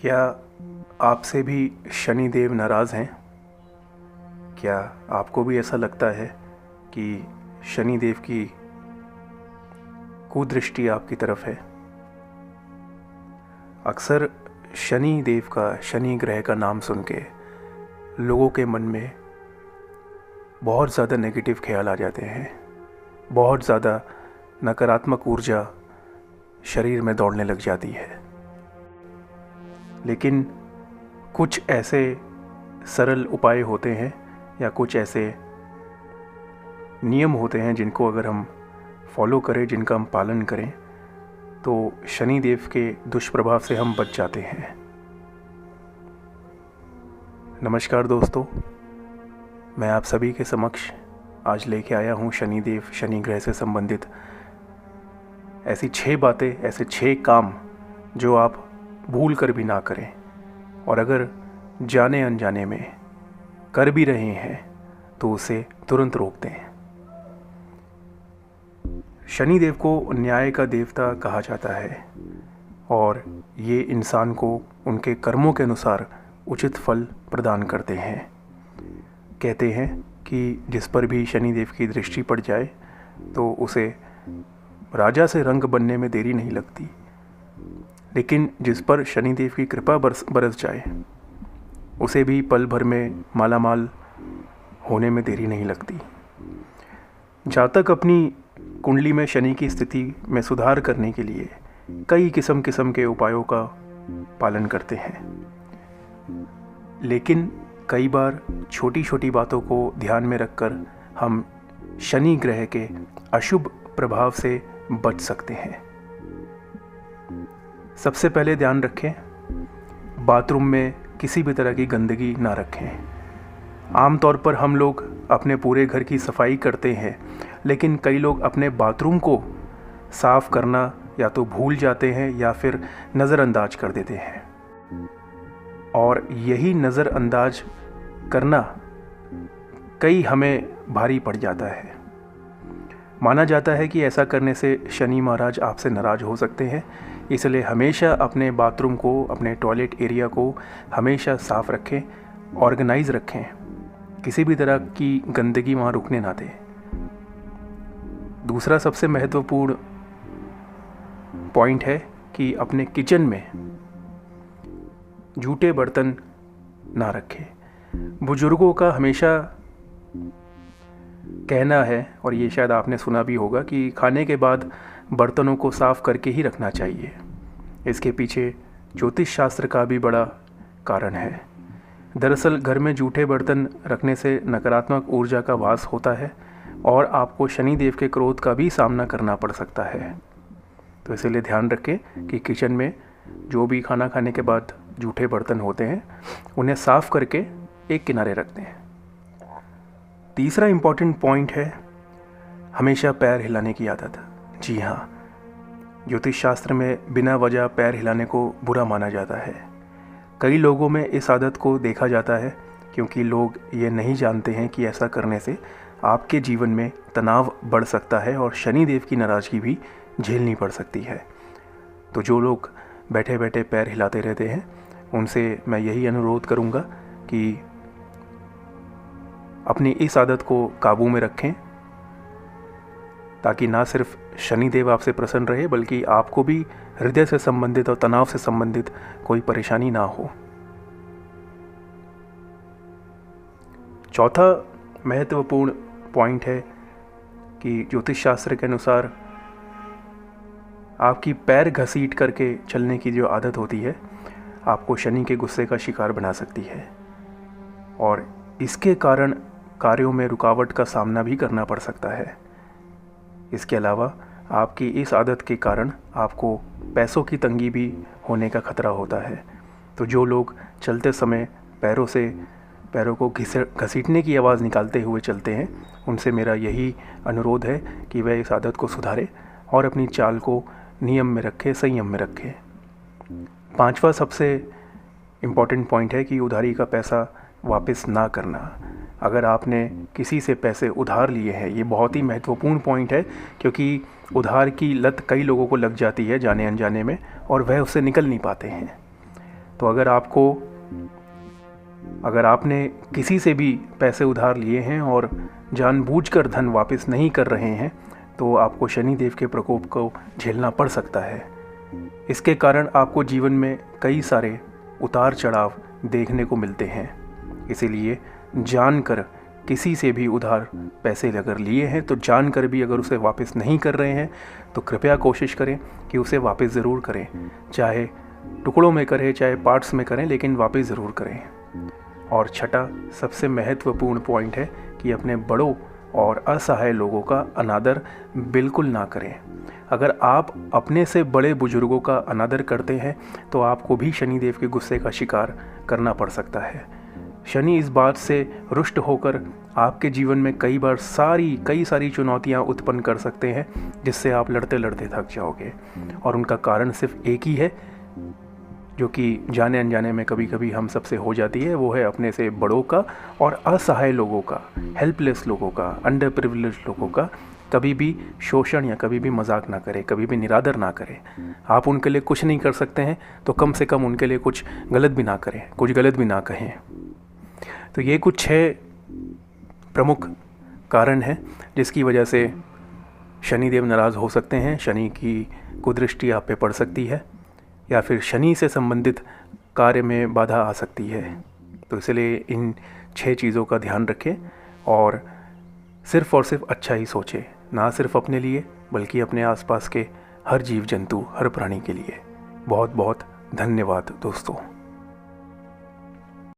क्या आपसे भी शनिदेव नाराज़ हैं? क्या आपको भी ऐसा लगता है कि शनिदेव की कुदृष्टि आपकी तरफ है? अक्सर शनिदेव का, शनि ग्रह का नाम सुन के लोगों के मन में बहुत ज़्यादा नेगेटिव ख्याल आ जाते हैं। बहुत ज़्यादा नकारात्मक ऊर्जा शरीर में दौड़ने लग जाती है। लेकिन कुछ ऐसे सरल उपाय होते हैं या कुछ ऐसे नियम होते हैं जिनको अगर हम फॉलो करें, जिनका हम पालन करें, तो शनिदेव के दुष्प्रभाव से हम बच जाते हैं। नमस्कार दोस्तों, मैं आप सभी के समक्ष आज लेके आया हूँ शनिदेव, शनि ग्रह से संबंधित ऐसी 6 बातें, ऐसे 6 काम जो आप भूल कर भी ना करें, और अगर जाने अनजाने में कर भी रहे हैं तो उसे तुरंत रोक दें। शनिदेव को न्याय का देवता कहा जाता है और ये इंसान को उनके कर्मों के अनुसार उचित फल प्रदान करते हैं। कहते हैं कि जिस पर भी शनिदेव की दृष्टि पड़ जाए तो उसे राजा से रंग बनने में देरी नहीं लगती, लेकिन जिस पर शनिदेव की कृपा बरस जाए उसे भी पल भर में मालामाल होने में देरी नहीं लगती। जातक अपनी कुंडली में शनि की स्थिति में सुधार करने के लिए कई किस्म के उपायों का पालन करते हैं, लेकिन कई बार छोटी छोटी बातों को ध्यान में रखकर हम शनि ग्रह के अशुभ प्रभाव से बच सकते हैं। सबसे पहले ध्यान रखें, बाथरूम में किसी भी तरह की गंदगी ना रखें। आमतौर पर हम लोग अपने पूरे घर की सफाई करते हैं, लेकिन कई लोग अपने बाथरूम को साफ़ करना या तो भूल जाते हैं या फिर नज़रअंदाज कर देते हैं, और यही नज़रअंदाज करना कई हमें भारी पड़ जाता है। माना जाता है कि ऐसा करने से शनि महाराज आपसे नाराज़ हो सकते हैं, इसलिए हमेशा अपने बाथरूम को, अपने टॉयलेट एरिया को हमेशा साफ़ रखें, ऑर्गेनाइज रखें, किसी भी तरह की गंदगी वहाँ रुकने ना दें। दूसरा सबसे महत्वपूर्ण पॉइंट है कि अपने किचन में जूठे बर्तन ना रखें। बुजुर्गों का हमेशा कहना है, और ये शायद आपने सुना भी होगा, कि खाने के बाद बर्तनों को साफ़ करके ही रखना चाहिए। इसके पीछे ज्योतिष शास्त्र का भी बड़ा कारण है। दरअसल घर में जूठे बर्तन रखने से नकारात्मक ऊर्जा का वास होता है और आपको शनिदेव के क्रोध का भी सामना करना पड़ सकता है। तो इसीलिए ध्यान रखें कि किचन में जो भी खाना खाने के बाद जूठे बर्तन होते हैं उन्हें साफ़ करके एक किनारे रख दें। तीसरा इम्पॉर्टेंट पॉइंट है हमेशा पैर हिलाने की आदत। जी हाँ, ज्योतिष शास्त्र में बिना वजह पैर हिलाने को बुरा माना जाता है। कई लोगों में इस आदत को देखा जाता है क्योंकि लोग ये नहीं जानते हैं कि ऐसा करने से आपके जीवन में तनाव बढ़ सकता है और शनिदेव की नाराज़गी भी झेलनी पड़ सकती है। तो जो लोग बैठे बैठे पैर हिलाते रहते हैं उनसे मैं यही अनुरोध करूँगा कि अपनी इस आदत को काबू में रखें, ताकि ना सिर्फ शनिदेव आपसे प्रसन्न रहे बल्कि आपको भी हृदय से संबंधित और तनाव से संबंधित कोई परेशानी ना हो। चौथा महत्वपूर्ण पॉइंट है कि ज्योतिष शास्त्र के अनुसार आपकी पैर घसीट करके चलने की जो आदत होती है आपको शनि के गुस्से का शिकार बना सकती है, और इसके कारण कार्यों में रुकावट का सामना भी करना पड़ सकता है। इसके अलावा आपकी इस आदत के कारण आपको पैसों की तंगी भी होने का खतरा होता है। तो जो लोग चलते समय पैरों को घसीटने की आवाज़ निकालते हुए चलते हैं उनसे मेरा यही अनुरोध है कि वह इस आदत को सुधारें और अपनी चाल को नियम में रखें, संयम में रखें। 5वां सबसे इम्पॉर्टेंट पॉइंट है कि उधारी का पैसा वापस ना करना। अगर आपने किसी से पैसे उधार लिए हैं, ये बहुत ही महत्वपूर्ण पॉइंट है क्योंकि उधार की लत कई लोगों को लग जाती है जाने अनजाने में, और वह उससे निकल नहीं पाते हैं। तो अगर आपने किसी से भी पैसे उधार लिए हैं और जानबूझकर धन वापस नहीं कर रहे हैं तो आपको शनिदेव के प्रकोप को झेलना पड़ सकता है। इसके कारण आपको जीवन में कई सारे उतार चढ़ाव देखने को मिलते हैं। इसीलिए जानकर किसी से भी उधार पैसे अगर लिए हैं तो जानकर भी अगर उसे वापस नहीं कर रहे हैं तो कृपया कोशिश करें कि उसे वापस ज़रूर करें, चाहे टुकड़ों में करें चाहे पार्ट्स में करें, लेकिन वापस ज़रूर करें। और छठा सबसे महत्वपूर्ण पॉइंट है कि अपने बड़ों और असहाय लोगों का अनादर बिल्कुल ना करें। अगर आप अपने से बड़े बुजुर्गों का अनादर करते हैं तो आपको भी शनिदेव के गुस्से का शिकार करना पड़ सकता है। शनि इस बात से रुष्ट होकर आपके जीवन में कई सारी चुनौतियां उत्पन्न कर सकते हैं, जिससे आप लड़ते लड़ते थक जाओगे। और उनका कारण सिर्फ एक ही है, जो कि जाने अनजाने में कभी कभी हम सबसे हो जाती है। वो है अपने से बड़ों का और असहाय लोगों का, हेल्पलेस लोगों का, अंडर प्रिविलेज्ड लोगों का कभी भी शोषण या कभी भी मजाक ना करें, कभी भी निरादर ना करें। आप उनके लिए कुछ नहीं कर सकते हैं तो कम से कम उनके लिए कुछ गलत भी ना करें, कुछ गलत भी ना कहें। तो ये कुछ 6 प्रमुख कारण हैं जिसकी वजह से शनिदेव नाराज़ हो सकते हैं, शनि की कुदृष्टि आप पे पड़ सकती है या फिर शनि से संबंधित कार्य में बाधा आ सकती है। तो इसलिए इन 6 चीज़ों का ध्यान रखें और सिर्फ़ अच्छा ही सोचें, ना सिर्फ अपने लिए बल्कि अपने आसपास के हर जीव जंतु, हर प्राणी के लिए। बहुत बहुत धन्यवाद दोस्तों।